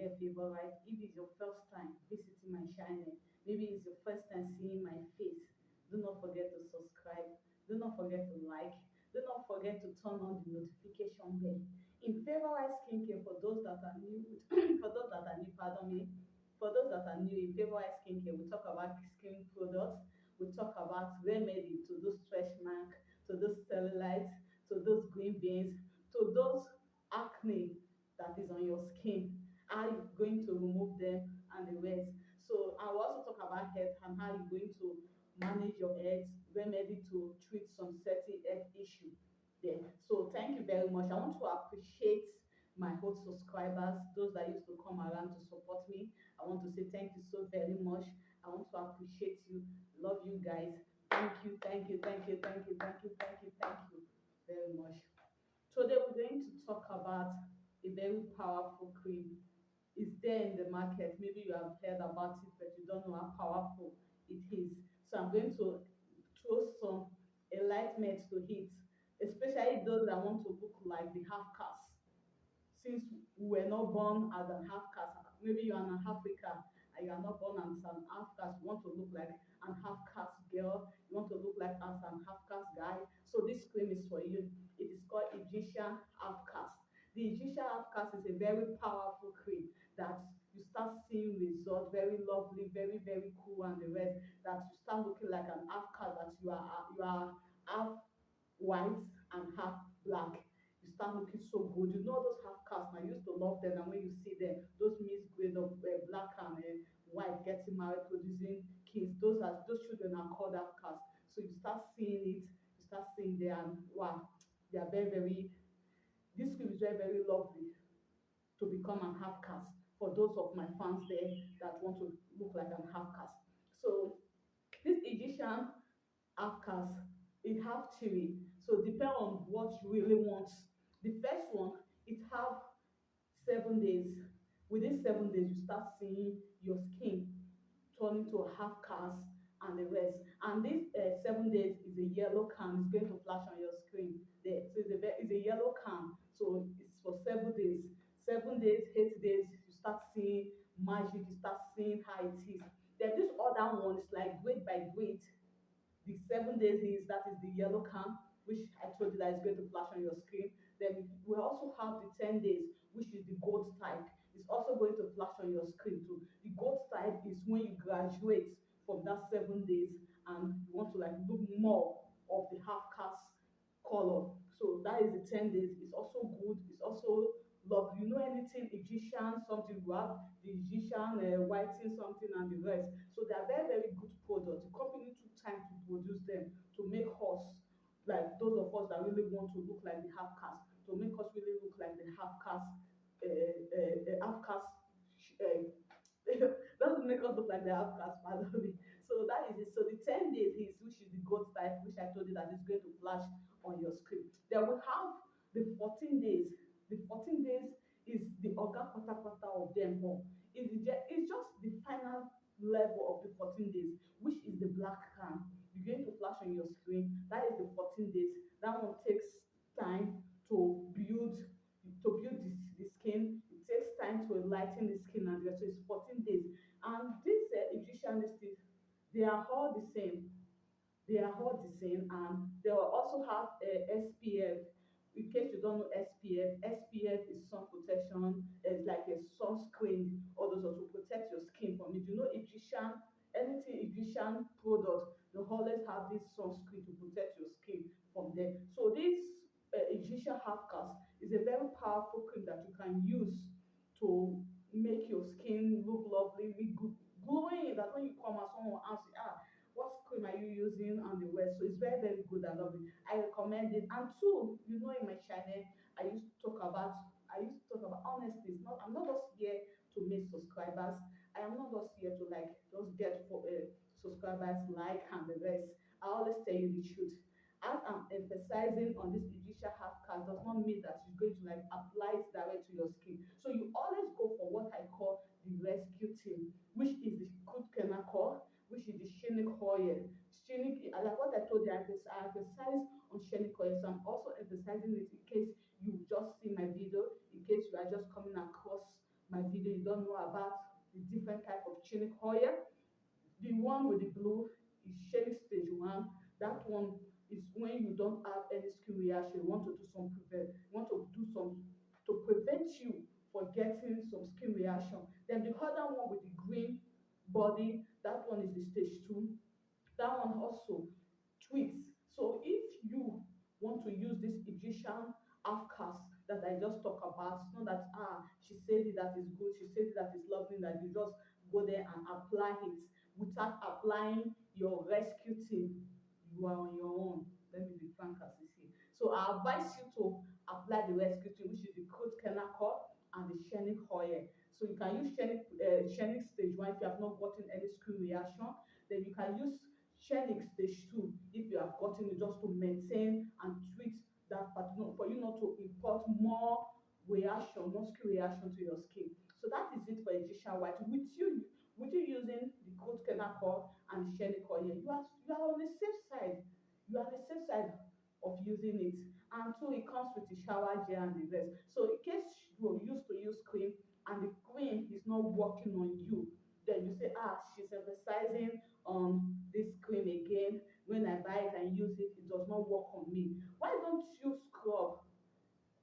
skincare favorite. If it's your first time visiting my channel, maybe it's your first time seeing my face, do not forget to subscribe. Do not forget to like. Do not forget to turn on the notification bell. In favorite skincare, for those that are new, for those that are new, pardon me, for those that are new in favorite skincare, we talk about skin products. We talk about remedy to those stretch mark, to those cellulite, to those green veins, to those acne that is on your skin, how you're going to remove them and the rest. So I will also talk about health and how you're going to manage your health, remedy to treat some certain health issue there. So thank you very much. I want to appreciate my old subscribers, those that used to come around to support me. I want to say thank you so very much. I want to appreciate you. Love you guys. Thank you, thank you, thank you, thank you, thank you, thank you, thank you very much. Today we're going to talk about a very powerful cream. It's there in the market. Maybe you have heard about it, but you don't know how powerful it is. So I'm going to throw some enlightenment to it, especially those that want to look like the half caste. Since we were not born as an half caste, maybe you are in Africa and you are not born as an half caste, you want to look like an half caste girl, you want to look like as an half caste guy. So this cream is for you. It is called Egyptian half caste. The Egyptian half caste is a very powerful cream that you start seeing results, very lovely, very, very cool, and the rest, that you start looking like an half caste, that you are half white and half black. You start looking so good. You know those half castes. I used to love them, and when you see them, those mixed grade of black and white getting married, producing kids. Those children are called half caste. So you start seeing it. You start seeing them, and wow, they are very, very. This cream is very, very lovely to become an half caste for those of my fans there that want to look like an half caste. So this Egyptian half caste, it have three. So depend on what you really want. The first one, it have 7 days. Within 7 days, you start seeing your skin turning to a half cast and the rest. And this 7 days is a yellow can. It's going to flash on your screen there. So it's a yellow can. So it's for 7 days. 7 days, 8 days, you start seeing magic. You start seeing how it is. Then this other one is like grade by grade. The 7 days is that is the yellow can, which I told you that is going to flash on your screen. Then we also have the 10 days, which is the gold type. It's also going to flash on your screen too. The gold type is when you graduate from that 7 days and you want to like look more of the half cast color. So that is the 10 days. It's also good. It's also love. You know anything Egyptian, something you have the Egyptian whiting something and the rest. So they are very, very good products. The company took time to produce them to make us like those of us that really want to look like the half caste, to make us really look like the half caste, half caste. Doesn't make us look like the half caste, pardon me. So that is it. So the 10 days is which is the gold type, which I told you that is going to flash on your screen. Then we have the 14 days. The 14 days is the organ pata of them all. It's just the final level of the 14 days, which is the black can. You're going to flash on your screen. That is the 14 days. That one takes time to build the skin. It takes time to lighten the skin and so it's 14 days. And these Egyptian sticks, they are all the same. They are all the same, and they will also have a SPF. In case you don't know SPF is sun protection. It's like a sunscreen. All those to protect your skin from it. You know Egyptian, anything Egyptian product, they always have this sunscreen to protect your skin from them. So this Egyptian half cast is a very powerful cream that you can use to make your skin look lovely, look good, glowing. That when you come and someone asks you, what cream are you using on the west? So it's very, very good. I love it. I recommend it. And two, you know, in my channel, I used to talk about honesty. It's not, I'm not just here to make subscribers. I am not just here to like just get for subscribers like and the rest. I always tell you the truth. As I'm emphasizing on this Egyptian half cast does not mean that you're going to like apply it direct to your skin. So you always go for what I call the rescue team, which is the good chemical, which is the shenic oil. Shenic, like what I told you, I emphasize on shenic oil. So I'm also emphasizing it in case you just see my video, in case you are just coming across my video, you don't know about the different type of chilic oil. The one with the blue is shade stage one. That one is when you don't have any skin reaction. You want to do some prevent, you want to do some to prevent you for getting some skin reaction. Then the other one with the green body, that one is the stage two. That one also tweets. So if you want to use this Egyptian outcast that I just talked about, it's not that she said it that is good, she said it that is lovely, that you just go there and apply it without applying your rescue team. You are on your own. Let me be frank as you see. So I advise you to apply the rescue team, which is the crude kenako and the shenic oil. So you can use shenic stage one if you have not gotten any skin reaction. Then you can use Shelling stage two if you have gotten it, just to maintain and treat that part, for you not to import more reaction, more skin reaction to your skin. So that is it for Egyptian white. With you using the cold chemical and the Shelling oil, you are on the safe side. You are on the safe side of using it. And two, it comes with the shower gel and the rest. So in case you are used to use cream and the cream is not working on you, then you say, she's emphasizing this cream again. When I buy it and use it, it does not work on me. Why don't you scrub?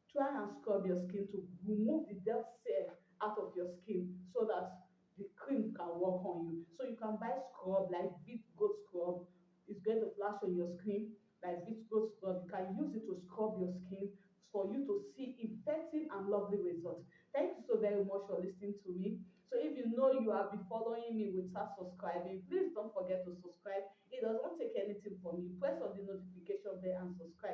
Try and scrub your skin to remove the dead cell out of your skin so that the cream can work on you. So you can buy scrub like Vit Goat Scrub. It's going to flash on your screen like Vit Goat Scrub. You can use it to scrub your skin for you to see effective and lovely results. Thank you so very much for listening to me. So if you know you have been following me without subscribing, please don't forget to subscribe. It doesn't take anything from you. Press on the notification bell and subscribe.